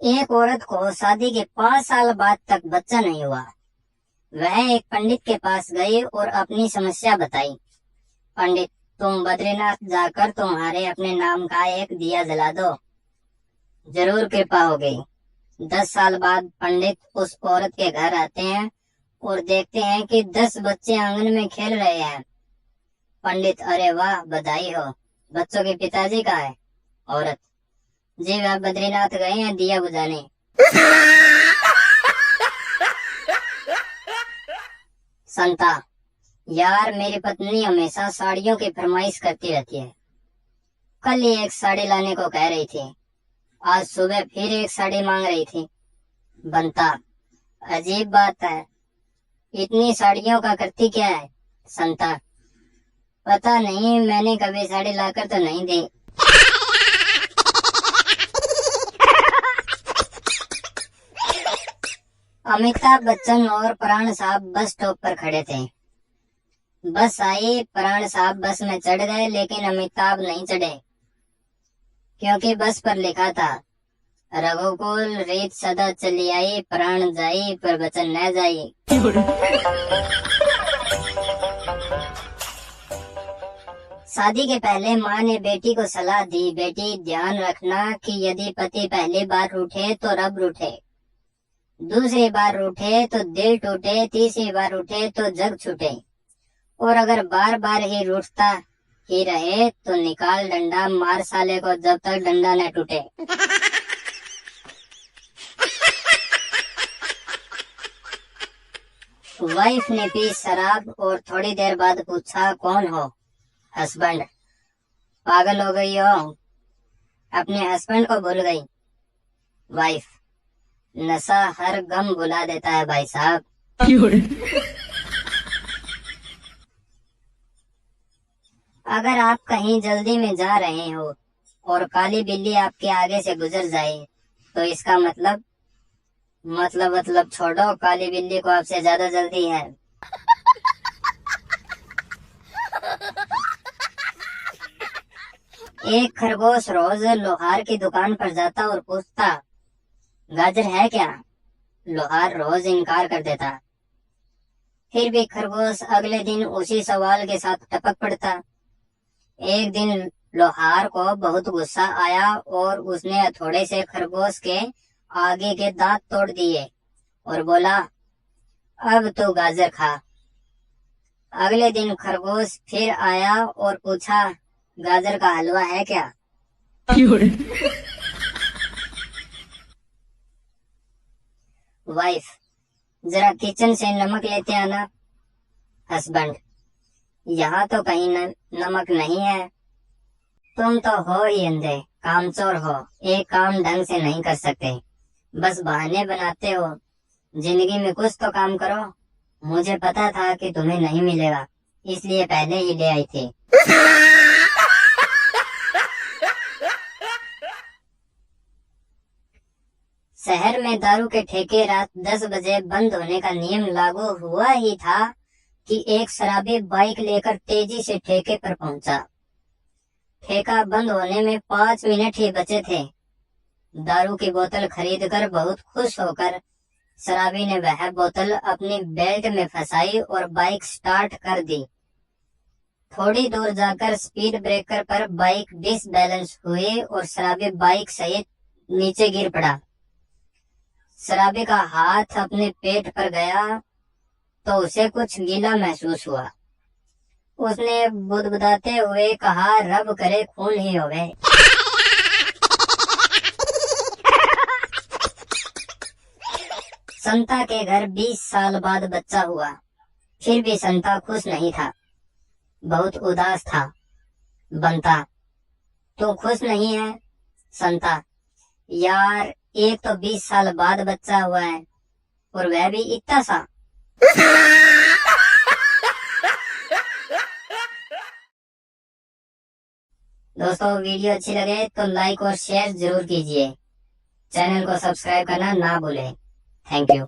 एक औरत को शादी के 5 साल बाद तक बच्चा नहीं हुआ। वह एक पंडित के पास गई और अपनी समस्या बताई। पंडित, तुम बद्रीनाथ जाकर तुम्हारे अपने नाम का एक दिया जला दो, जरूर कृपा होगी। 10 साल बाद पंडित उस औरत के घर आते हैं और देखते हैं कि 10 बच्चे आंगन में खेल रहे हैं। पंडित, अरे वाह, बधाई हो, बच्चों के पिताजी कहाँ है? औरत, जी वह बद्रीनाथ गए हैं दिया बुझाने। संता, यार मेरी पत्नी हमेशा साड़ियों की फरमाइश करती रहती है। कल ही एक साड़ी लाने को कह रही थी, आज सुबह फिर एक साड़ी मांग रही थी। बनता, अजीब बात है, इतनी साड़ियों का करती क्या है? संता, पता नहीं, मैंने कभी साड़ी लाकर तो नहीं दी। अमिताभ बच्चन और प्राण साहब बस स्टॉप पर खड़े थे। बस आई, प्राण साहब बस में चढ़ गए, लेकिन अमिताभ नहीं चढ़े, क्योंकि बस पर लिखा था, रघुकुल रीत सदा चली आई, प्राण जाई पर बचन न जाई। शादी के पहले माँ ने बेटी को सलाह दी, बेटी ध्यान रखना कि यदि पति पहली बार रूठे तो रब रूठे, दूसरी बार रूठे तो दिल टूटे, तीसरी बार रूठे तो जग छूटे, और अगर बार बार ही रूठता ही रहे तो निकाल डंडा, मार साले को जब तक डंडा न टूटे। वाइफ ने पी शराब और थोड़ी देर बाद पूछा, कौन हो? हस्बैंड। पागल हो गई हो, अपने हस्बैंड को भूल गई? वाइफ, नशा हर गम भुला देता है भाई साहब। अगर आप कहीं जल्दी में जा रहे हो और काली बिल्ली आपके आगे से गुजर जाए तो इसका मतलब छोड़ो, काली बिल्ली को आपसे ज्यादा जल्दी है। एक खरगोश रोज लोहार की दुकान पर जाता और पूछता, गाजर है क्या? लोहार रोज इनकार कर देता। फिर भी खरगोश अगले दिन उसी सवाल के साथ टपक पड़ता। एक दिन लोहार को बहुत गुस्सा आया और उसने हथौड़े से खरगोश के आगे के दांत तोड़ दिए और बोला, अब तू गाजर खा। अगले दिन खरगोश फिर आया और पूछा, गाजर का हलवा है क्या? वाइफ, जरा किचन से नमक लेते आना। हस्बैंड, यहाँ तो कहीं नमक नहीं है। तुम तो हो ही अंधे, कामचोर हो, एक काम ढंग से नहीं कर सकते, बस बहाने बनाते हो। जिंदगी में कुछ तो काम करो। मुझे पता था कि तुम्हें नहीं मिलेगा, इसलिए पहले ही ले आई थी। शहर में दारू के ठेके रात 10 बजे बंद होने का नियम लागू हुआ ही था कि एक शराबी बाइक लेकर तेजी से ठेके पर पहुंचा। ठेका बंद होने में 5 मिनट ही बचे थे। दारू की बोतल खरीदकर बहुत खुश होकर शराबी ने वह बोतल अपनी बेल्ट में फंसाई और बाइक स्टार्ट कर दी। थोड़ी दूर जाकर स्पीड ब्रेकर पर बाइक डिसबैलेंस हुई और शराबी बाइक सहित नीचे गिर पड़ा। शराबी का हाथ अपने पेट पर गया तो उसे कुछ गीला महसूस हुआ। उसने बुदबुदाते हुए कहा, रब करे खून ही होवे। संता के घर 20 साल बाद बच्चा हुआ, फिर भी संता खुश नहीं था, बहुत उदास था। बनता, तू खुश नहीं है? संता, यार एक तो 20 साल बाद बच्चा हुआ है और वह भी इतना सा। दोस्तों, वीडियो अच्छी लगे तो लाइक और शेयर जरूर कीजिए। चैनल को सब्सक्राइब करना ना भूलें। Thank you.